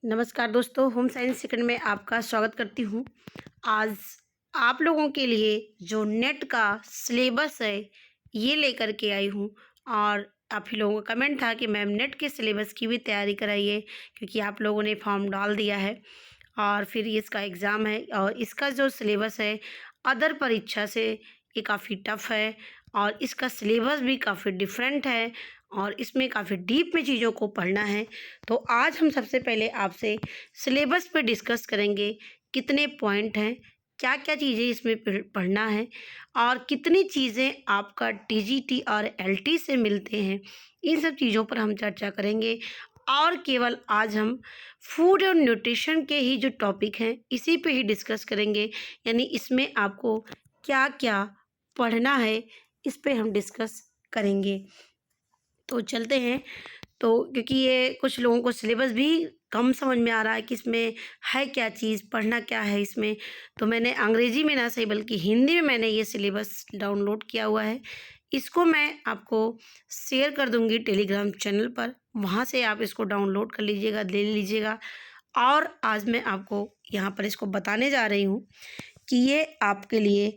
नमस्कार दोस्तों, home science second में आपका स्वागत करती हूँ। आज आप लोगों के लिए जो नेट का सिलेबस है, ये लेकर के आई हूँ। और आप ही लोगों का कमेंट था कि मैम नेट के सिलेबस की भी तैयारी कराइए, क्योंकि आप लोगों ने फॉर्म डाल दिया है और फिर ये इसका एग्ज़ाम है। और इसका जो सिलेबस है अदर परीक्षा से ये काफ़ी टफ है और इसका सिलेबस भी काफ़ी डिफरेंट है और इसमें काफ़ी डीप में चीज़ों को पढ़ना है। तो आज हम सबसे पहले आपसे सिलेबस पे डिस्कस करेंगे, कितने पॉइंट हैं, क्या-क्या चीज़ें इसमें पढ़ना है और कितनी चीज़ें आपका टीजीटी और एलटी से मिलते हैं। इन सब चीज़ों पर हम चर्चा करेंगे और केवल आज हम फूड और न्यूट्रिशन के ही जो टॉपिक हैं, इसी पे ही डिस्कस करेंगे। यानी इसमें आपको क्या-क्या पढ़ना है, इस पे हम डिस्कस करेंगे। तो चलते हैं। तो क्योंकि ये कुछ लोगों को सिलेबस भी कम समझ में आ रहा है कि इसमें है क्या चीज़, पढ़ना क्या है इसमें। तो मैंने अंग्रेजी में ना सही बल्कि हिंदी में मैंने ये सिलेबस डाउनलोड किया हुआ है। इसको मैं आपको शेयर कर दूँगी टेलीग्राम चैनल पर, वहाँ से आप इसको डाउनलोड कर लीजिएगा, ले लीजिएगा। और आज मैं आपको यहाँ पर इसको बताने जा रही हूँ कि ये आपके लिए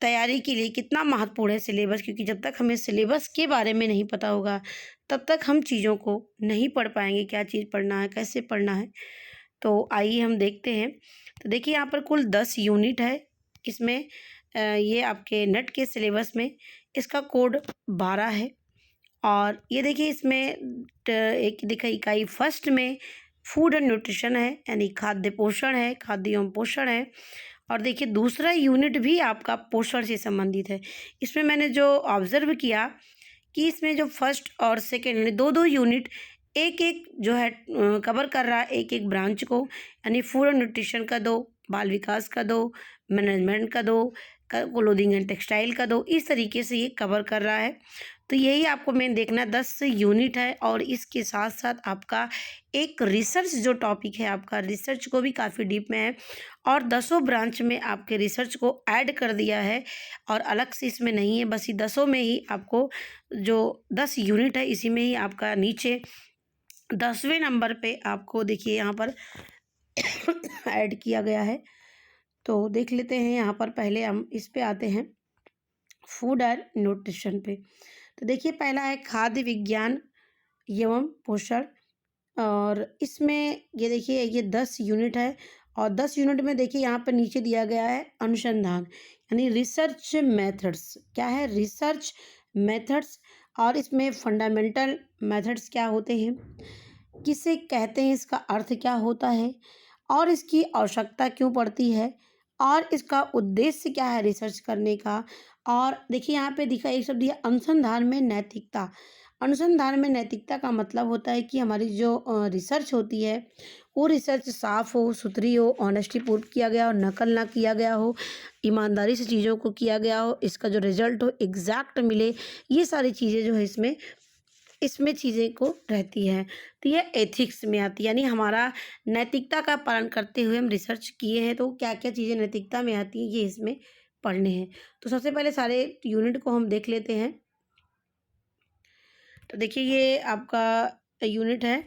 तैयारी के लिए कितना महत्वपूर्ण है सिलेबस, क्योंकि जब तक हमें सिलेबस के बारे में नहीं पता होगा तब तक हम चीज़ों को नहीं पढ़ पाएंगे, क्या चीज़ पढ़ना है, कैसे पढ़ना है। तो आइए हम देखते हैं। तो देखिए यहाँ पर कुल 10 यूनिट है इसमें। ये आपके नेट के सिलेबस में इसका कोड 12 है। और ये देखिए इसमें एक देखिए इकाई फर्स्ट में फूड एंड न्यूट्रिशन है, यानी खाद्य पोषण है, खाद्य एवं पोषण है। और देखिए दूसरा यूनिट भी आपका पोषण से संबंधित है। इसमें मैंने जो ऑब्ज़र्व किया कि इसमें जो फर्स्ट और सेकंड दो दो यूनिट एक एक जो है कवर कर रहा है एक एक ब्रांच को। यानी फूड और न्यूट्रिशन का दो, बाल विकास का दो, मैनेजमेंट का दो, क्लोथिंग एंड टेक्सटाइल का दो, इस तरीके से ये कवर कर रहा है। तो यही आपको मेन देखना, 10 यूनिट है। और इसके साथ साथ आपका एक रिसर्च जो टॉपिक है, आपका रिसर्च को भी काफ़ी डीप में है और 10 ब्रांच में आपके रिसर्च को ऐड कर दिया है और अलग से इसमें नहीं है। बस ये 10 में ही आपको जो 10 यूनिट है इसी में ही आपका नीचे 10वें नंबर पे आपको देखिए यहाँ पर ऐड किया गया है। तो देख लेते हैं, यहाँ पर पहले हम इस पे आते हैं फूड और न्यूट्रिशन पे। तो देखिए पहला है खाद्य विज्ञान एवं पोषण। और इसमें ये देखिए ये 10 यूनिट है और 10 यूनिट में देखिए यहाँ पर नीचे दिया गया है अनुसंधान, यानी रिसर्च मेथड्स। क्या है? Research methods. और इसमें फंडामेंटल मेथड्स क्या होते हैं, किसे कहते हैं, इसका अर्थ क्या होता है और इसकी आवश्यकता क्यों पड़ती है और इसका उद्देश्य क्या है रिसर्च करने का। और देखिए यहाँ पे दिखा एक शब्द दिया अनुसंधान में नैतिकता। अनुसंधान में नैतिकता का मतलब होता है कि हमारी जो रिसर्च होती है वो रिसर्च साफ हो, सुथरी हो, ऑनेस्टी पूर्व किया गया हो, नकल ना किया गया हो, ईमानदारी से चीज़ों को किया गया हो, इसका जो रिजल्ट हो एग्जैक्ट मिले। ये सारी चीज़ें जो है इसमें इसमें चीज़ें को रहती है। तो ये एथिक्स में आती है, यानी हमारा नैतिकता का पालन करते हुए हम रिसर्च किए हैं तो क्या क्या चीज़ें नैतिकता में आती हैं ये इसमें पढ़ने हैं। तो सबसे पहले सारे यूनिट को हम देख लेते हैं। तो देखिए ये आपका यूनिट है।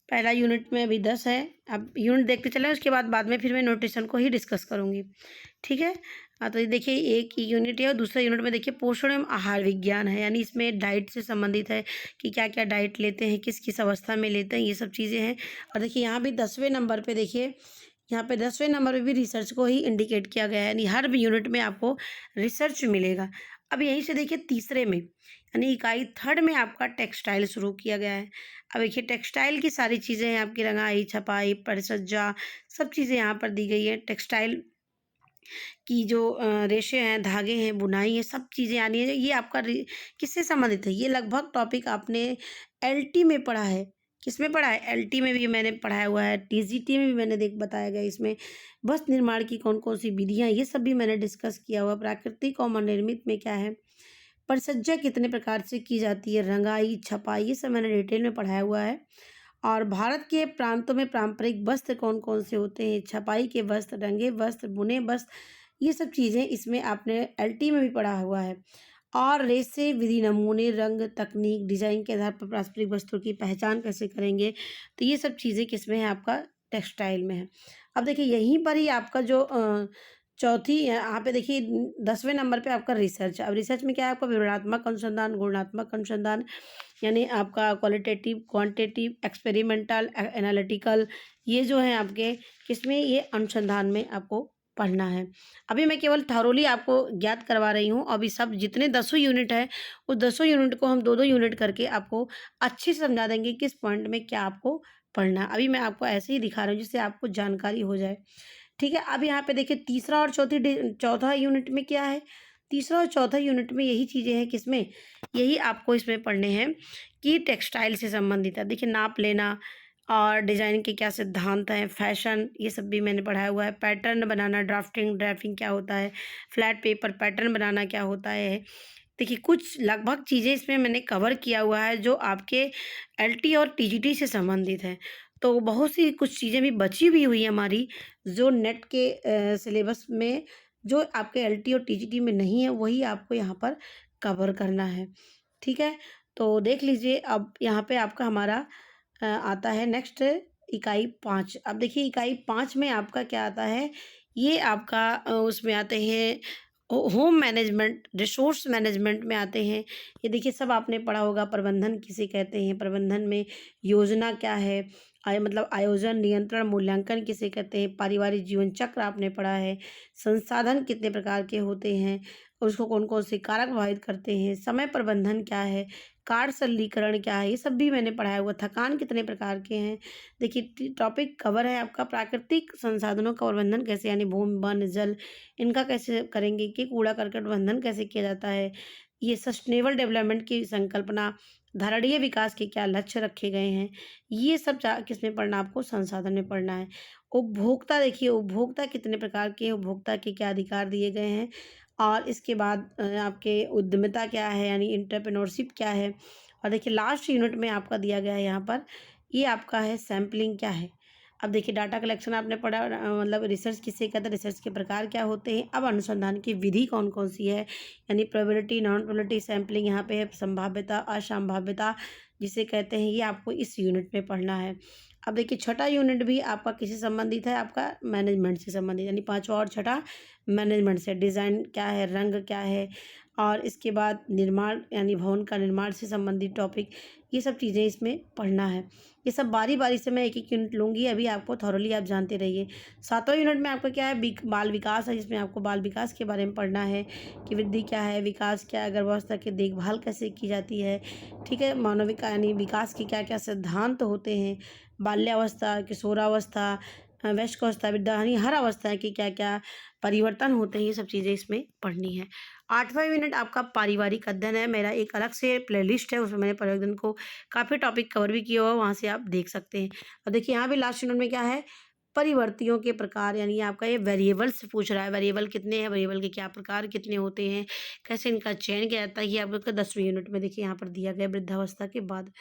पहला यूनिट में अभी 10 है। अब यूनिट देखते चलें, उसके बाद में फिर मैं न्यूट्रिशन को ही डिस्कस करूँगी। ठीक है। तो ये देखिए एक यूनिट है और दूसरा यूनिट में देखिए पोषण एवं आहार विज्ञान है, यानी इसमें डाइट से संबंधित है कि क्या क्या डाइट लेते हैं, किस किस अवस्था में लेते हैं, ये सब चीज़ें हैं। और देखिए यहाँ भी 10वें नंबर पे देखिए, यहाँ पे 10वें नंबर पे भी रिसर्च को ही इंडिकेट किया गया है, यानी हर यूनिट में आपको रिसर्च मिलेगा। अब यहीं से देखिए तीसरे में, यानी इकाई थर्ड में आपका टेक्सटाइल शुरू किया गया है। अब देखिए टेक्सटाइल की सारी चीज़ें हैं आपकी, रंगाई, छपाई, परिसज्जा, सब चीज़ें यहाँ पर दी गई हैं। टेक्सटाइल की जो रेशे हैं, धागे हैं, बुनाई है, सब चीज़ें आनी है। ये आपका किससे संबंधित है? ये लगभग टॉपिक आपने एलटी में पढ़ा है। किसमें पढ़ा है? एलटी में भी मैंने पढ़ाया हुआ है, टीजीटी में भी मैंने बताया गया इसमें। वस्त्र निर्माण की कौन कौन सी विधियाँ, ये सब भी मैंने डिस्कस किया हुआ। प्राकृतिक और निर्मित में क्या है, परिसज्जा कितने प्रकार से की जाती है, रंगाई, छपाई, ये सब मैंने डिटेल में पढ़ाया हुआ है। और भारत के प्रांतों में पारंपरिक वस्त्र कौन कौन से होते हैं, छपाई के वस्त्र, रंगे वस्त्र, बुने वस्त्र, ये सब चीज़ें इसमें आपने एलटी में भी पढ़ा हुआ है। और रेशे, विधि, नमूने, रंग, तकनीक, डिजाइन के आधार पर पारंपरिक वस्त्रों की पहचान कैसे करेंगे, तो ये सब चीज़ें किसमें है आपका टेक्सटाइल में है। अब देखिए यहीं पर ही आपका जो चौथी यहाँ पे देखिए 10वें नंबर पे आपका रिसर्च। अब रिसर्च में क्या है आपका विवरणात्मक अनुसंधान, गुणात्मक अनुसंधान, यानी आपका क्वालिटेटिव, क्वांटिटेटिव, एक्सपेरिमेंटल, एनालिटिकल, ये जो है आपके किसमें, ये अनुसंधान में आपको पढ़ना है। अभी मैं केवल थॉरोली आपको ज्ञात करवा रही हूँ। अभी सब जितने 10 यूनिट है उस 10 यूनिट को हम 2-2 यूनिट करके आपको अच्छे से समझा देंगे किस पॉइंट में क्या आपको पढ़ना है। अभी मैं आपको ऐसे ही दिखा रही हूँ जिससे आपको जानकारी हो जाए, ठीक है। अब यहाँ पे देखिए तीसरा और चौथा यूनिट में क्या है, तीसरा और चौथा यूनिट में यही चीज़ें हैं किसमें, यही आपको इसमें पढ़ने हैं कि टेक्सटाइल से संबंधित है। देखिए नाप लेना और डिज़ाइन के क्या सिद्धांत हैं, फैशन, ये सब भी मैंने पढ़ाया हुआ है। पैटर्न बनाना, ड्राफ्टिंग क्या होता है, फ्लैट पेपर पैटर्न बनाना क्या होता है। देखिए कुछ लगभग चीज़ें इसमें मैंने कवर किया हुआ है जो आपके एलटी और टीजीटी से संबंधित है। तो बहुत सी कुछ चीज़ें भी बची भी हुई है हमारी जो नेट के सिलेबस में, जो आपके एलटी और टीजीटी में नहीं है, वही आपको यहाँ पर कवर करना है, ठीक है। तो देख लीजिए अब यहाँ पे आपका हमारा आता है नेक्स्ट इकाई 5। अब देखिए इकाई 5 में आपका क्या आता है, ये आपका उसमें आते हैं होम मैनेजमेंट, रिसोर्स मैनेजमेंट में आते हैं। ये देखिए सब आपने पढ़ा होगा, प्रबंधन किसे कहते हैं, प्रबंधन में योजना क्या है, मतलब आयोजन, नियंत्रण, मूल्यांकन किसे कहते हैं, पारिवारिक जीवन चक्र आपने पढ़ा है, संसाधन कितने प्रकार के होते हैं और उसको कौन कौन से कारक प्रभावित करते हैं, समय प्रबंधन क्या है, कार्य सरलीकरण क्या है, ये सब भी मैंने पढ़ाया हुआ। थकान कितने प्रकार के हैं, देखिए टॉपिक कवर है आपका प्राकृतिक संसाधनों का प्रबंधन कैसे, यानी भूमि, वन, जल, इनका कैसे करेंगे, कि कूड़ा करकट प्रबंधन कैसे किया जाता है, ये सस्टेनेबल डेवलपमेंट की संकल्पना, धारणीय विकास के क्या लक्ष्य रखे गए हैं, ये सब किस में पढ़ना, आपको संसाधन में पढ़ना है। उपभोक्ता, देखिए उपभोक्ता कितने प्रकार के हैं, उपभोक्ता के क्या अधिकार दिए गए हैं, और इसके बाद आपके उद्यमिता क्या है, यानी एंटरप्रेन्योरशिप क्या है। और देखिए लास्ट यूनिट में आपका दिया गया है यहाँ पर, ये आपका है सैम्पलिंग क्या है। अब देखिए डाटा कलेक्शन आपने पढ़ा, मतलब रिसर्च किसे कहते हैं, रिसर्च के प्रकार क्या होते हैं। अब अनुसंधान की विधि कौन कौन सी है, यानी प्रोबेबिलिटी, नॉन प्रोबेबिलिटी, सैम्पलिंग, यहाँ पे है संभाव्यता, असंभाव्यता जिसे कहते हैं, ये आपको इस यूनिट में पढ़ना है। अब देखिए छठा यूनिट भी आपका किससे संबंधित है, आपका मैनेजमेंट से संबंधित, यानी पाँचवा और छठा मैनेजमेंट से, डिज़ाइन क्या है, रंग क्या है, और इसके बाद निर्माण, यानी भवन का निर्माण से संबंधित टॉपिक, ये सब चीज़ें इसमें पढ़ना है। ये सब बारी बारी से मैं एक एक यूनिट लूँगी, अभी आपको थॉरली आप जानते रहिए। सातवां यूनिट में आपका क्या है, बाल विकास है, जिसमें आपको बाल विकास के बारे में पढ़ना है कि वृद्धि क्या है, विकास क्या है, गर्भावस्था की देखभाल कैसे की जाती है, ठीक है। मानव विकास यानी विकास के क्या क्या सिद्धांत होते हैं, बाल्यावस्था, किशोरावस्था, वयस्क अवस्था, वृद्धा, यानी हर अवस्था के क्या क्या परिवर्तन होते हैं, ये सब चीज़ें इसमें पढ़नी है। आठवां यूनिट आपका पारिवारिक अध्ययन है, मेरा एक अलग से प्लेलिस्ट है, उसमें मैंने पारिवारिक अध्ययन को काफ़ी टॉपिक कवर भी किया हुआ है, वहाँ से आप देख सकते हैं। और देखिए यहाँ भी लास्ट यूनिट में क्या है, परिवर्तियों के प्रकार, यानी आपका ये वेरिएबल से पूछ रहा है, वेरिएबल कितने हैं, वेरिएबल के क्या प्रकार कितने होते हैं, कैसे इनका चयन किया जाता है, ये आप लोग का 10वें यूनिट में देखिए यहाँ पर दिया गया वृद्धावस्था के बाद,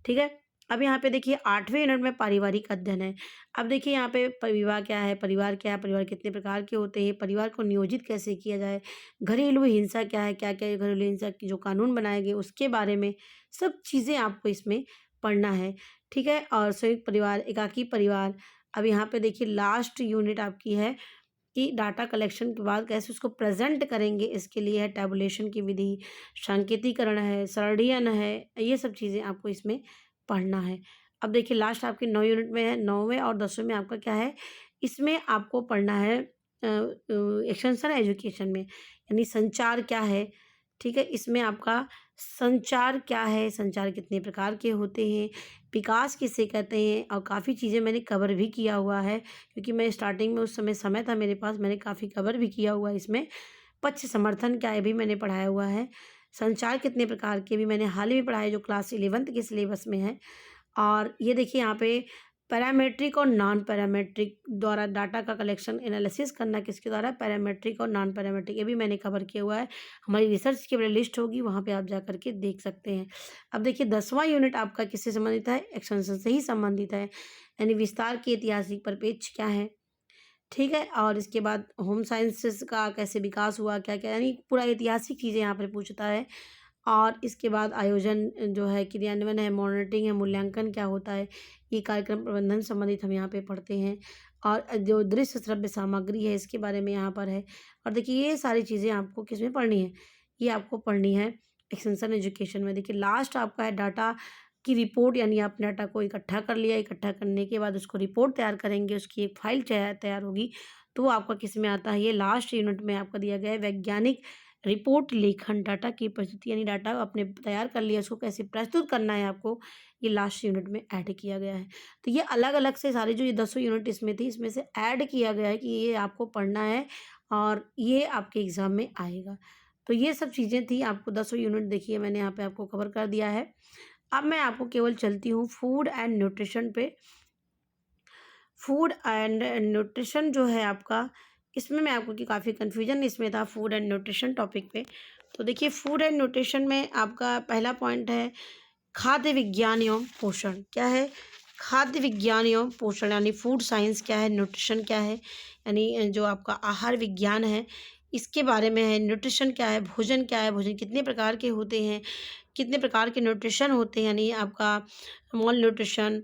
ठीक है। अब यहाँ पे देखिए 8वें यूनिट में पारिवारिक अध्ययन है। अब देखिए यहाँ पे परिवार क्या है, परिवार क्या है, परिवार कितने प्रकार के होते हैं, परिवार को नियोजित कैसे किया जाए, घरेलू हिंसा क्या है, क्या क्या घरेलू हिंसा की जो कानून बनाए गए उसके बारे में सब चीज़ें आपको इसमें पढ़ना है, ठीक है। और संयुक्त परिवार, एकाकी परिवार। अब यहाँ पे देखिए लास्ट यूनिट आपकी है कि डाटा कलेक्शन के बाद कैसे उसको प्रेजेंट करेंगे, इसके लिए है टैबुलेशन की विधि, सांकेतिकरण है, सरलीकरण है, ये सब चीज़ें आपको इसमें पढ़ना है। अब देखिए लास्ट आपकी 9 यूनिट में है, 9वें और 10वें में आपका क्या है, इसमें आपको पढ़ना है एक्सटेंशन एजुकेशन में, यानी संचार क्या है, ठीक है। इसमें आपका संचार क्या है, संचार कितने प्रकार के होते हैं, विकास किसे कहते हैं, और काफ़ी चीज़ें मैंने कवर भी किया हुआ है, क्योंकि मैं स्टार्टिंग में उस समय था मेरे पास, मैंने काफ़ी कवर भी किया हुआ है इसमें। पक्ष समर्थन क्या है भी मैंने पढ़ाया हुआ है। संचार कितने प्रकार के भी मैंने हाल ही में पढ़ाया, जो क्लास 11th के सिलेबस में है। और ये देखिए यहाँ पे पैरामेट्रिक और नॉन पैरामेट्रिक द्वारा डाटा का कलेक्शन एनालिसिस करना किसके द्वारा, पैरामेट्रिक और नॉन पैरामेट्रिक, ये भी मैंने कवर किया हुआ है। हमारी रिसर्च की लिस्ट होगी, वहाँ पे आप जा करके देख सकते हैं। अब देखिए 10वां यूनिट आपका किससे संबंधित है, एक्सटेंशन से ही संबंधित है, यानी विस्तार के ऐतिहासिक परिप्रेक्ष्य क्या है, ठीक है। और इसके बाद होम साइंसेस का कैसे विकास हुआ, क्या क्या, यानी पूरा ऐतिहासिक चीज़ें यहाँ पर पूछता है। और इसके बाद आयोजन जो है, क्रियान्वयन है, मॉनिटरिंग है, मूल्यांकन क्या होता है, ये कार्यक्रम प्रबंधन संबंधित हम यहाँ पे पढ़ते हैं। और जो दृश्य श्रव्य सामग्री है इसके बारे में यहाँ पर है। और देखिए ये सारी चीज़ें आपको किस में पढ़नी है, ये आपको पढ़नी है एक्सटेंशन एजुकेशन में। देखिए लास्ट आपका है डाटा की रिपोर्ट, यानी आप डाटा को इकट्ठा कर लिया, इकट्ठा करने के बाद उसको रिपोर्ट तैयार करेंगे, उसकी एक फाइल तैयार होगी, तो वो आपका किस में आता है, ये लास्ट यूनिट में आपका दिया गया है वैज्ञानिक रिपोर्ट लेखन, डाटा की प्रस्तुति, यानी डाटा आपने तैयार कर लिया, उसको कैसे प्रस्तुत करना है आपको, ये लास्ट यूनिट में ऐड किया गया है। तो ये अलग अलग से सारी जो ये 10 यूनिट इसमें थी, इसमें से ऐड किया गया है कि ये आपको पढ़ना है और ये आपके एग्ज़ाम में आएगा। तो ये सब चीज़ें थी, आपको 10 यूनिट देखिए मैंने यहाँ पे आपको कवर कर दिया है। अब मैं आपको केवल चलती हूँ फूड एंड न्यूट्रिशन पे। फूड एंड न्यूट्रिशन जो है आपका, इसमें मैं आपको कि काफ़ी कन्फ्यूजन इसमें था फूड एंड न्यूट्रिशन टॉपिक पे। तो देखिए फूड एंड न्यूट्रिशन में आपका पहला पॉइंट है खाद्य विज्ञान एवं पोषण। क्या है? खाद्य विज्ञान एवं पोषण, यानी फूड साइंस क्या है, न्यूट्रिशन क्या है, यानी जो आपका आहार विज्ञान है इसके बारे में है। न्यूट्रिशन क्या है, भोजन क्या है, भोजन कितने प्रकार के होते हैं, कितने प्रकार के न्यूट्रिशन होते हैं, यानी आपका मॉल न्यूट्रिशन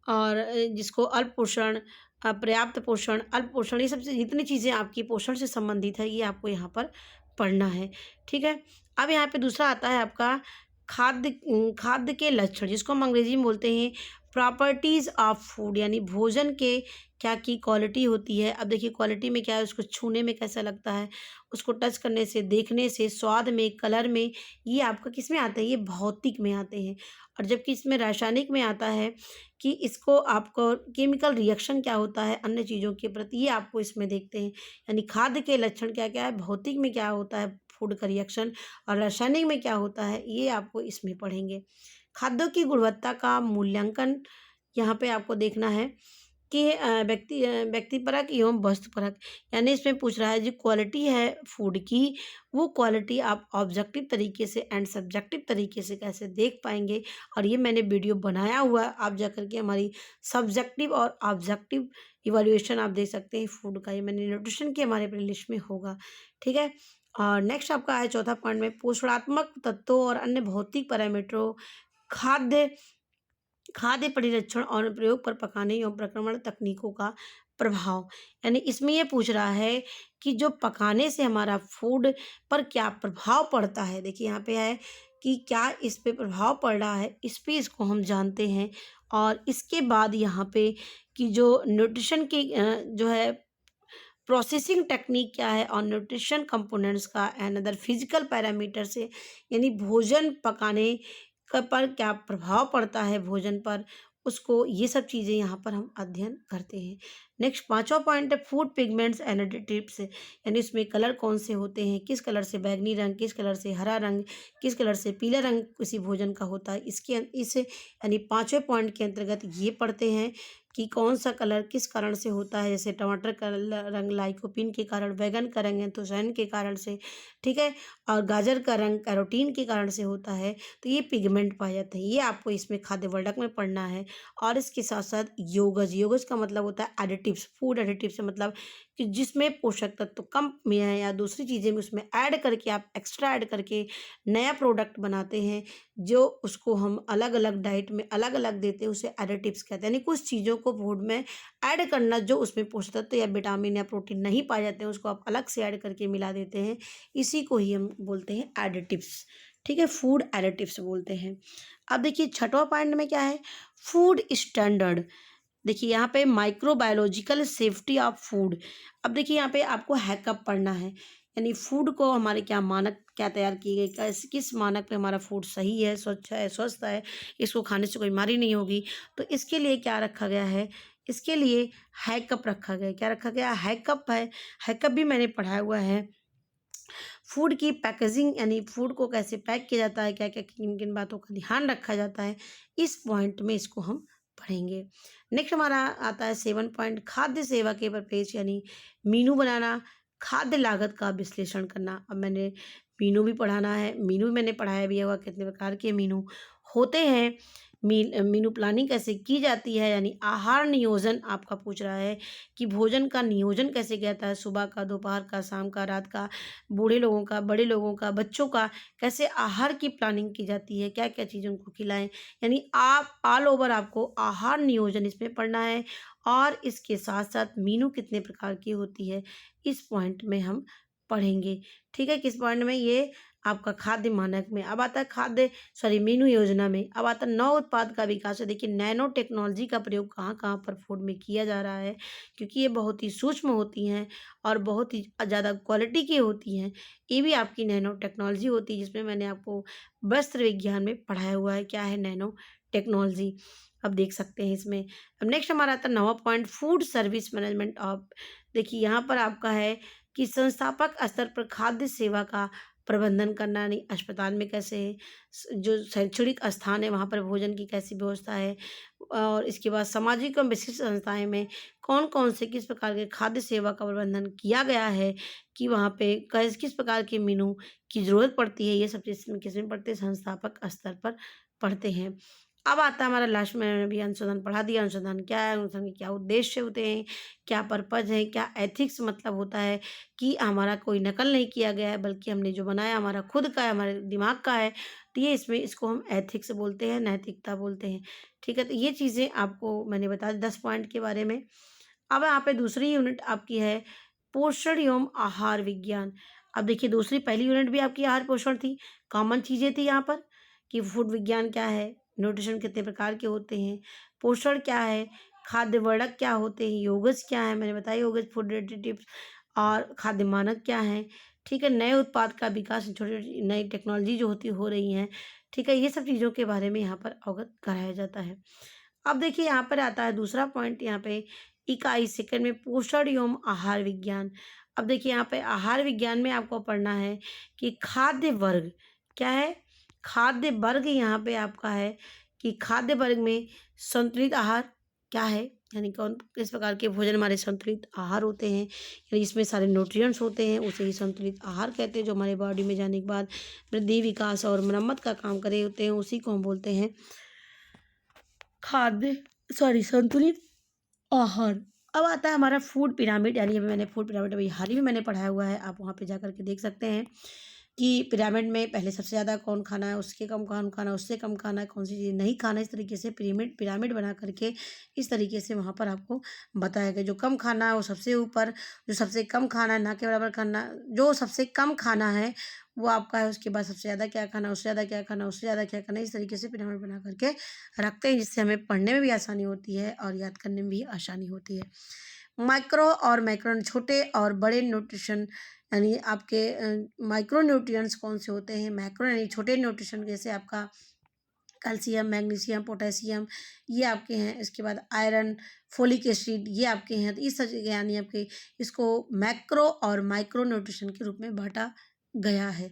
और जिसको अल्प पोषण, पर्याप्त पोषण, अल्प पोषण, ये सब जितनी चीज़ें आपकी पोषण से संबंधित है ये आपको यहाँ पर पढ़ना है। ठीक है। अब यहाँ पे दूसरा आता है आपका खाद्य के लक्षण, जिसको हम अंग्रेजी में बोलते हैं प्रॉपर्टीज़ ऑफ फूड, यानी भोजन के क्या की क्वालिटी होती है। अब देखिए क्वालिटी में क्या है, उसको छूने में कैसा लगता है, उसको टच करने से, देखने से, स्वाद में, कलर में, ये आपका किस में आता है, ये भौतिक में आते हैं। और जबकि इसमें रासायनिक में आता है कि इसको आपको केमिकल रिएक्शन क्या होता है अन्य चीज़ों के प्रति, ये आपको इसमें देखते हैं। यानी खाद्य के लक्षण क्या क्या है, भौतिक में क्या होता है फूड का रिएक्शन, और रासायनिक में क्या होता है, ये आपको इसमें पढ़ेंगे। खाद्यों की गुणवत्ता का मूल्यांकन यहाँ पे आपको देखना है कि व्यक्तिपरक एवं वस्तुपरक, यानी इसमें पूछ रहा है जो क्वालिटी है फूड की, वो क्वालिटी आप ऑब्जेक्टिव तरीके से एंड सब्जेक्टिव तरीके से कैसे देख पाएंगे। और ये मैंने वीडियो बनाया हुआ है, आप जा करके हमारी सब्जेक्टिव और ऑब्जेक्टिव इवैल्यूएशन आप देख सकते हैं फूड का, ये मैंने न्यूट्रिशन की हमारे प्लेलिस्ट में होगा। ठीक है। और नेक्स्ट आपका है चौथा पॉइंट में पोषणात्मक तत्वों और अन्य भौतिक पैरामीटरों, खाद्य खाद्य परिरक्षण और प्रयोग पर पकाने एवं प्रक्रमण तकनीकों का प्रभाव, यानी इसमें ये पूछ रहा है कि जो पकाने से हमारा फूड पर क्या प्रभाव पड़ता है। देखिए यहाँ पे है कि क्या इस पे प्रभाव पड़ रहा है, इस पे इसको हम जानते हैं। और इसके बाद यहाँ पे कि जो न्यूट्रिशन की जो है प्रोसेसिंग टेक्निक क्या है, और न्यूट्रिशन कंपोनेंट्स का एंड अदर फिजिकल पैरामीटर से, यानी भोजन पकाने पर क्या प्रभाव पड़ता है भोजन पर, उसको ये सब चीज़ें यहाँ पर हम अध्ययन करते हैं। नेक्स्ट पांचवा पॉइंट है फूड पिगमेंट्स एंड एडिटिव्स, यानी इसमें कलर कौन से होते हैं, किस कलर से बैंगनी रंग, किस कलर से हरा रंग, किस कलर से पीला रंग किसी भोजन का होता है। इस यानी पांचवें पॉइंट के अंतर्गत ये पढ़ते हैं कि कौन सा कलर किस कारण से होता है, जैसे टमाटर का रंग लाइकोपीन के कारण, बैगन का रंग एंथोसायन के कारण से, ठीक है, और गाजर का रंग कैरोटीन के कारण से होता है। तो ये पिगमेंट पाए जाते हैं, ये आपको इसमें खाद्य वर्णक में पढ़ना है। और इसके साथ साथ योगज, योगज का मतलब होता है एडिटिव्स, फूड एडिटिव्स से मतलब कि जिसमें पोषक तत्व कम में है या दूसरी चीज़ें में उसमें ऐड करके आप एक्स्ट्रा ऐड करके नया प्रोडक्ट बनाते हैं, जो उसको हम अलग अलग डाइट में अलग अलग देते हैं, उसे एडिटिव्स कहते हैं। यानी कुछ चीज़ों को फूड में ऐड करना जो उसमें पोषक तत्व या विटामिन या प्रोटीन नहीं पाए जाते हैं, उसको आप अलग से ऐड करके मिला देते हैं, इसी को ही हम बोलते हैं एडिटिव्स। ठीक है, फूड एडिटिव्स बोलते हैं। अब देखिए छठवां पॉइंट में क्या है, फूड स्टैंडर्ड। देखिए यहाँ पे माइक्रोबायोलॉजिकल सेफ्टी ऑफ फूड। अब देखिए यहाँ पे आपको हैकअप पढ़ना है, यानी फूड को हमारे क्या मानक क्या तैयार किए गए, किस मानक पे हमारा फूड सही है, स्वच्छ है, स्वस्थ है, इसको खाने से कोई बीमारी नहीं होगी। तो इसके लिए क्या रखा गया है, इसके लिए हैकअप रखा गया है। क्या रखा गया, हैकअप है। हैकअप भी मैंने पढ़ाया हुआ है। फूड की पैकेजिंग, यानी फूड को कैसे पैक किया जाता है, क्या क्या किन किन बातों का ध्यान रखा जाता है, इस पॉइंट में इसको हम पढ़ेंगे। नेक्स्ट हमारा आता है 7 पॉइंट खाद्य सेवा के प्रपेक्ष, यानी मीनू बनाना, खाद्य लागत का विश्लेषण करना। अब मैंने मीनू भी पढ़ाना है, मीनू भी मैंने पढ़ाया भी होगा, कितने प्रकार के मीनू होते हैं। मीनू प्लानिंग कैसे की जाती है, यानी आहार नियोजन आपका पूछ रहा है कि भोजन का नियोजन कैसे किया जाता है, सुबह का, दोपहर का, शाम का, रात का, बूढ़े लोगों का, बड़े लोगों का, बच्चों का, कैसे आहार की प्लानिंग की जाती है, क्या क्या चीज़ें उनको खिलाएं, यानी आप ऑल ओवर आपको आहार नियोजन इसमें पढ़ना है। और इसके साथ साथ मीनू कितने प्रकार की होती है, इस पॉइंट में हम पढ़ेंगे। ठीक है, किस पॉइंट में, ये आपका खाद्य मानक में। अब आता है मीनू योजना में अब आता है नव उत्पाद का विकास है। देखिए नैनो टेक्नोलॉजी का प्रयोग कहाँ कहाँ पर फूड में किया जा रहा है, क्योंकि ये बहुत ही सूक्ष्म होती हैं और बहुत ही ज़्यादा क्वालिटी की होती हैं। ये भी आपकी नैनो टेक्नोलॉजी होती है, जिसमें मैंने आपको वस्त्र विज्ञान में पढ़ाया हुआ है क्या है नैनो टेक्नोलॉजी। अब देख सकते हैं इसमें। अब नेक्स्ट हमारा आता है 9वां point, food service management of. देखिए यहाँ पर आपका है कि संस्थापक स्तर पर खाद्य सेवा का प्रबंधन करना, यानी अस्पताल में कैसे है, जो शैक्षणिक स्थान है वहाँ पर भोजन की कैसी व्यवस्था है, और इसके बाद सामाजिक एवं विशिष्ट संस्थाएं में कौन कौन से किस प्रकार के खाद्य सेवा का प्रबंधन किया गया है, कि वहाँ पे किस प्रकार के मेनू की ज़रूरत पड़ती है, ये सब चीज़ किस में पढ़ते हैं, संस्थापक स्तर पर पढ़ते हैं। अब आता है हमारा लास्ट में, मैंने अभी अनुसंधान पढ़ा दिया। अनुसंधान क्या है, अनुसंधान के क्या उद्देश्य होते हैं, क्या पर्पज है, क्या एथिक्स मतलब होता है कि हमारा कोई नकल नहीं किया गया है, बल्कि हमने जो बनाया हमारा खुद का है, हमारे दिमाग का है, तो ये इसको हम एथिक्स बोलते हैं, नैतिकता बोलते हैं। ठीक है, तो ये चीज़ें आपको मैंने बता दी 10 पॉइंट के बारे में। अब यहाँ पे दूसरी यूनिट आपकी है पोषण एवं आहार विज्ञान। अब देखिए पहली यूनिट भी आपकी आहार पोषण थी, कॉमन चीज़ें थी यहाँ पर कि फूड विज्ञान क्या है, न्यूट्रिशन कितने प्रकार के होते हैं, पोषण क्या है, खाद्य वर्णक क्या होते हैं, योगज क्या है, मैंने बताया योगज फूड रिलेटेड टिप्स, और खाद्य मानक क्या है। ठीक है, नए उत्पाद का विकास, छोटी छोटी नई टेक्नोलॉजी जो हो रही हैं। ठीक है, ये सब चीज़ों के बारे में यहाँ पर अवगत कराया जाता है। अब देखिए यहाँ पर आता है दूसरा पॉइंट, यहाँ पे इकाई सेकंड में पोषण एवं आहार विज्ञान। अब देखिए यहाँ पे आहार विज्ञान में आपको पढ़ना है कि खाद्य वर्ग क्या है, खाद्य वर्ग यहाँ पे आपका है कि खाद्य वर्ग में संतुलित आहार क्या है, यानी कौन किस प्रकार के भोजन हमारे संतुलित आहार होते हैं, यानी इसमें सारे न्यूट्रिएंट्स होते हैं, उसे ही संतुलित आहार कहते हैं। जो हमारे बॉडी में जाने के बाद वृद्धि, विकास और मरम्मत का काम करे होते हैं, उसी को हम बोलते हैं संतुलित आहार। अब आता है हमारा फूड पिरामिड, यानी अभी मैंने फूड पिरामिड अभी हाल ही में मैंने पढ़ाया हुआ है, आप वहाँ पे जा कर के देख सकते हैं कि पिरामिड में पहले सबसे ज़्यादा कौन खाना है, उसके कम कौन खाना है, उससे कम खाना है, कौन सी चीज़ नहीं खाना है। इस तरीके से पिरामिड बना करके इस तरीके से वहाँ पर आपको बताया गया। जो कम खाना है वो सबसे ऊपर, जो सबसे कम खाना है ना के बराबर खाना, जो सबसे कम खाना है वो आपका है, उसके बाद सबसे ज़्यादा क्या खाना, उससे ज़्यादा क्या खाना, उससे ज़्यादा क्या खाना। इस तरीके से पिरामिड बना करके रखते हैं, जिससे हमें पढ़ने में भी आसानी होती है और याद करने में भी आसानी होती है। माइक्रो और मैक्रो, छोटे और बड़े न्यूट्रिशन, यानी आपके माइक्रो न्यूट्रिएंट्स कौन से होते हैं, मैक्रो यानी छोटे न्यूट्रिशन, जैसे आपका कैल्शियम, मैग्नीशियम, पोटेशियम, ये आपके हैं। इसके बाद आयरन, फोलिक एसिड, ये आपके हैं। तो इस यानी आपके इसको मैक्रो और माइक्रो न्यूट्रिशन के रूप में बांटा गया है।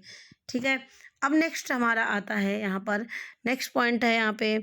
ठीक है, अब नेक्स्ट हमारा आता है यहाँ पर, नेक्स्ट पॉइंट है यहाँ पे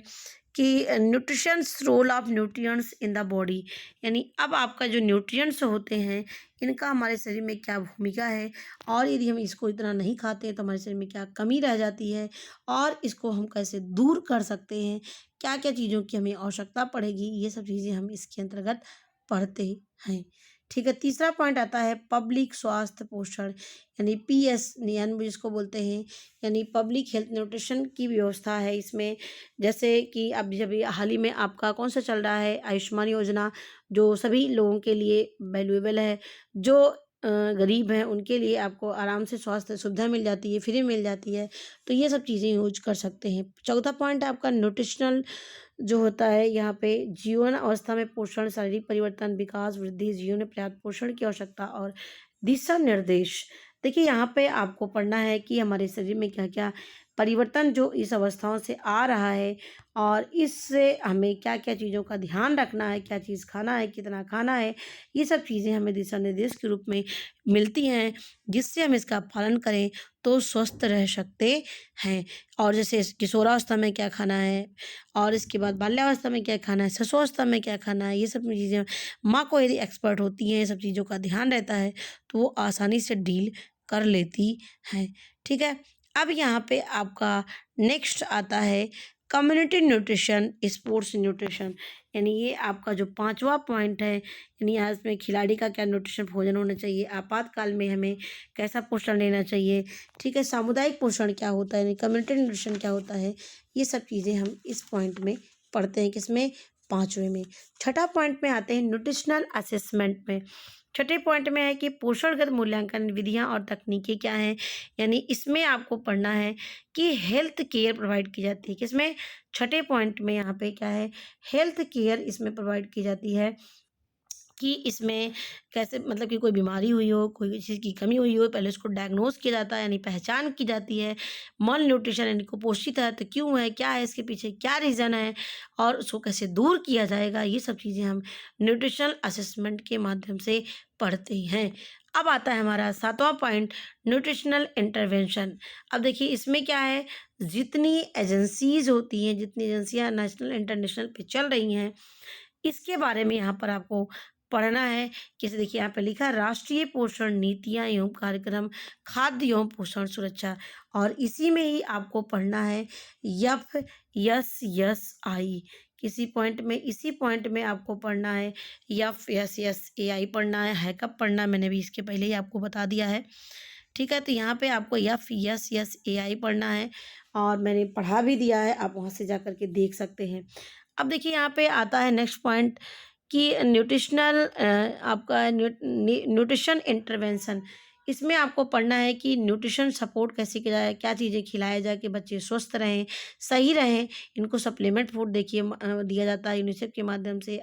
कि nutritions role of nutrients in the body, यानी अब आपका जो न्यूट्रिएंट्स होते हैं इनका हमारे शरीर में क्या भूमिका है, और यदि हम इसको इतना नहीं खाते हैं तो हमारे शरीर में क्या कमी रह जाती है, और इसको हम कैसे दूर कर सकते हैं, क्या क्या चीज़ों की हमें आवश्यकता पड़ेगी, ये सब चीज़ें हम इसके अंतर्गत पढ़ते हैं। ठीक है, तीसरा पॉइंट आता है पब्लिक स्वास्थ्य पोषण, यानी पीएस यानी जिसको बोलते हैं, यानी पब्लिक हेल्थ न्यूट्रिशन की व्यवस्था है इसमें। जैसे कि अब जब हाल ही में आपका कौन सा चल रहा है, आयुष्मान योजना, जो सभी लोगों के लिए वैल्यूएबल है। जो गरीब हैं उनके लिए आपको आराम से स्वास्थ्य सुविधा मिल जाती है, फ्री मिल जाती है, तो ये सब चीज़ें यूज कर सकते हैं। चौथा पॉइंट आपका न्यूट्रिशनल जो होता है यहाँ पे, जीवन अवस्था में पोषण, शारीरिक परिवर्तन, विकास, वृद्धि, जीवन में पर्याप्त पोषण की आवश्यकता और दिशा निर्देश। देखिए यहाँ पे आपको पढ़ना है कि हमारे शरीर में क्या क्या परिवर्तन जो इस अवस्थाओं से आ रहा है, और इससे हमें क्या क्या चीज़ों का ध्यान रखना है, क्या चीज़ खाना है, कितना खाना है, ये सब चीज़ें हमें दिशा निर्देश के रूप में मिलती हैं, जिससे हम इसका पालन करें तो स्वस्थ रह सकते हैं। और जैसे किशोरावस्था में क्या खाना है, और इसके बाद बाल्यावस्था में क्या खाना है, शिशुअवस्था में क्या खाना है, ये सब चीज़ें माँ को यदि एक्सपर्ट होती हैं, ये सब चीज़ों का ध्यान रहता है, तो वो आसानी से डील कर लेती हैं। ठीक है, अब यहाँ पे आपका नेक्स्ट आता है कम्युनिटी न्यूट्रिशन, स्पोर्ट्स न्यूट्रिशन, यानी ये आपका जो 5वां पॉइंट है, यानी यहाँ इसमें खिलाड़ी का क्या न्यूट्रिशन भोजन होना चाहिए, आपातकाल में हमें कैसा पोषण लेना चाहिए, ठीक है, सामुदायिक पोषण क्या होता है, यानी कम्युनिटी न्यूट्रिशन क्या होता है, ये सब चीज़ें हम इस पॉइंट में पढ़ते हैं। किसमें? 5वें में। छठा पॉइंट में आते हैं न्यूट्रिशनल असेसमेंट में। छठे पॉइंट में है कि पोषणगत मूल्यांकन विधियां और तकनीकें क्या हैं, यानी इसमें आपको पढ़ना है कि हेल्थ केयर प्रोवाइड की जाती है। किसमें? छठे पॉइंट में यहाँ पे क्या है, हेल्थ केयर इसमें प्रोवाइड की जाती है कि इसमें कैसे, मतलब कि कोई बीमारी हुई हो, कोई चीज़ की कमी हुई हो, पहले उसको डायग्नोज किया जाता है, यानी पहचान की जाती है। मल न्यूट्रिशन यानी कुपोषित है तो क्यों है, क्या है इसके पीछे, क्या रीज़न है और उसको कैसे दूर किया जाएगा, ये सब चीज़ें हम न्यूट्रिशनल असेसमेंट के माध्यम से पढ़ते हैं। अब आता है हमारा 7वां पॉइंट, न्यूट्रिशनल इंटरवेंशन। अब देखिए इसमें क्या है, जितनी एजेंसीज होती हैं, जितनी एजेंसियाँ नेशनल इंटरनेशनल पे चल रही हैं, इसके बारे में यहाँ पर आपको पढ़ना है। जैसे देखिए यहाँ पे लिखा है राष्ट्रीय पोषण नीतियाँ एवं कार्यक्रम, खाद्य एवं पोषण सुरक्षा, और इसी में ही आपको पढ़ना है FSSAI। किसी पॉइंट में, इसी पॉइंट में आपको पढ़ना है FSSAI पढ़ना है कब पढ़ना है, मैंने भी इसके पहले ही आपको बता दिया है, ठीक है। तो यहाँ पे आपको FSSAI पढ़ना है और मैंने पढ़ा भी दिया है, आप वहाँ से जा कर के देख सकते हैं। अब देखिए यहाँ पे आता है नेक्स्ट पॉइंट कि न्यूट्रिशनल आपका न्यूट्रिशन इंटरवेंशन। इसमें आपको पढ़ना है कि न्यूट्रिशन सपोर्ट कैसे किया जाए, क्या चीज़ें खिलाया जाए कि बच्चे स्वस्थ रहें, सही रहें। इनको सप्लीमेंट फूड देखिए दिया जाता है यूनिसेफ के माध्यम से,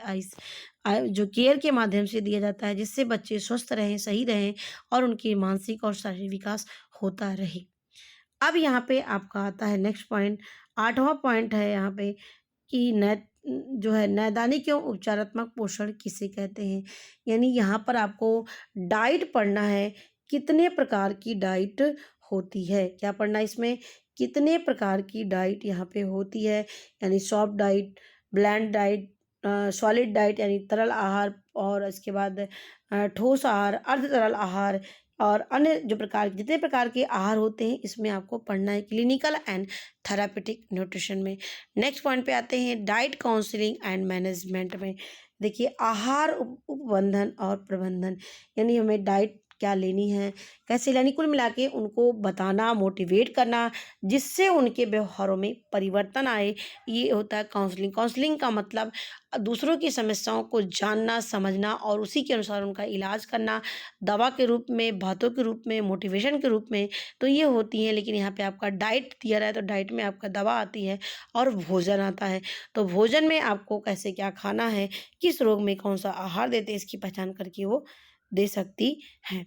जो केयर के माध्यम से दिया जाता है, जिससे बच्चे स्वस्थ रहें, सही रहें और उनकी मानसिक और शारीरिक विकास होता रहे। अब यहाँ पे आपका आता है नेक्स्ट पॉइंट, 8वां पॉइंट है यहाँ पे कि जो है नैदानिक एवं उपचारात्मक पोषण किसे कहते हैं, यानी यहाँ पर आपको डाइट पढ़ना है, कितने प्रकार की डाइट होती है, क्या पढ़ना है इसमें, कितने प्रकार की डाइट यहाँ पे होती है, यानी soft diet, bland diet, solid diet यानी तरल आहार, और इसके बाद ठोस आहार, अर्ध तरल आहार और अन्य जो प्रकार, जितने प्रकार के आहार होते हैं इसमें आपको पढ़ना है क्लिनिकल एंड थेरापेटिक न्यूट्रिशन में। नेक्स्ट पॉइंट पे आते हैं डाइट काउंसलिंग एंड मैनेजमेंट में। देखिए आहार उपबंधन और प्रबंधन, यानी हमें डाइट क्या लेनी है, कैसे लेनी, कुल मिला के उनको बताना, मोटिवेट करना, जिससे उनके व्यवहारों में परिवर्तन आए, ये होता है काउंसलिंग। काउंसलिंग का मतलब दूसरों की समस्याओं को जानना, समझना और उसी के अनुसार उनका इलाज करना, दवा के रूप में, बातों के रूप में, मोटिवेशन के रूप में, तो ये होती हैं। लेकिन यहाँ पे आपका डाइट दिया रहा है तो डाइट में आपका दवा आती है और भोजन आता है। तो भोजन में आपको कैसे क्या खाना है, किस रोग में कौन सा आहार देते हैं, इसकी पहचान करके वो दे सकती हैं।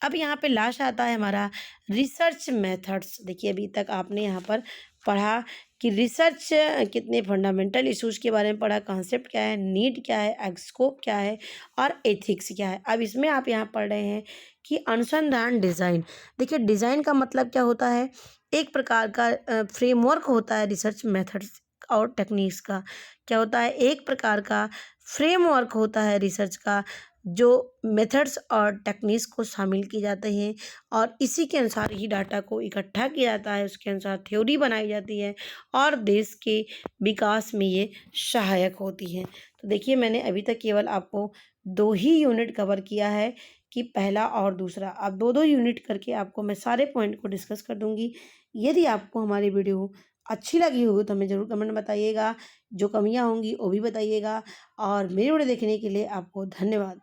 अब यहाँ पे लास्ट आता है हमारा रिसर्च मेथड्स। देखिए अभी तक आपने यहाँ पर पढ़ा कि रिसर्च कितने फंडामेंटल इश्यूज़ के बारे में पढ़ा, कॉन्सेप्ट क्या है, नीड क्या है, स्कोप क्या है और एथिक्स क्या है। अब इसमें आप यहाँ पढ़ रहे हैं कि अनुसंधान डिज़ाइन। देखिए डिज़ाइन का मतलब क्या होता है, एक प्रकार का फ्रेमवर्क होता है रिसर्च मेथड्स और टेक्निक्स का। क्या होता है, एक प्रकार का फ्रेमवर्क होता है रिसर्च का, जो मेथड्स और टेक्निक्स को शामिल किए जाते हैं और इसी के अनुसार ही डाटा को इकट्ठा किया जाता है, उसके अनुसार थ्योरी बनाई जाती है और देश के विकास में ये सहायक होती हैं। तो देखिए मैंने अभी तक केवल आपको 2 ही यूनिट कवर किया है कि पहला और दूसरा। अब 2-2 यूनिट करके आपको मैं सारे पॉइंट को डिस्कस कर दूँगी। यदि आपको हमारी वीडियो अच्छी लगी हो तो हमें ज़रूर कमेंट में बताइएगा, जो कमियाँ होंगी वो भी बताइएगा और मेरी वीडियो देखने के लिए आपको धन्यवाद।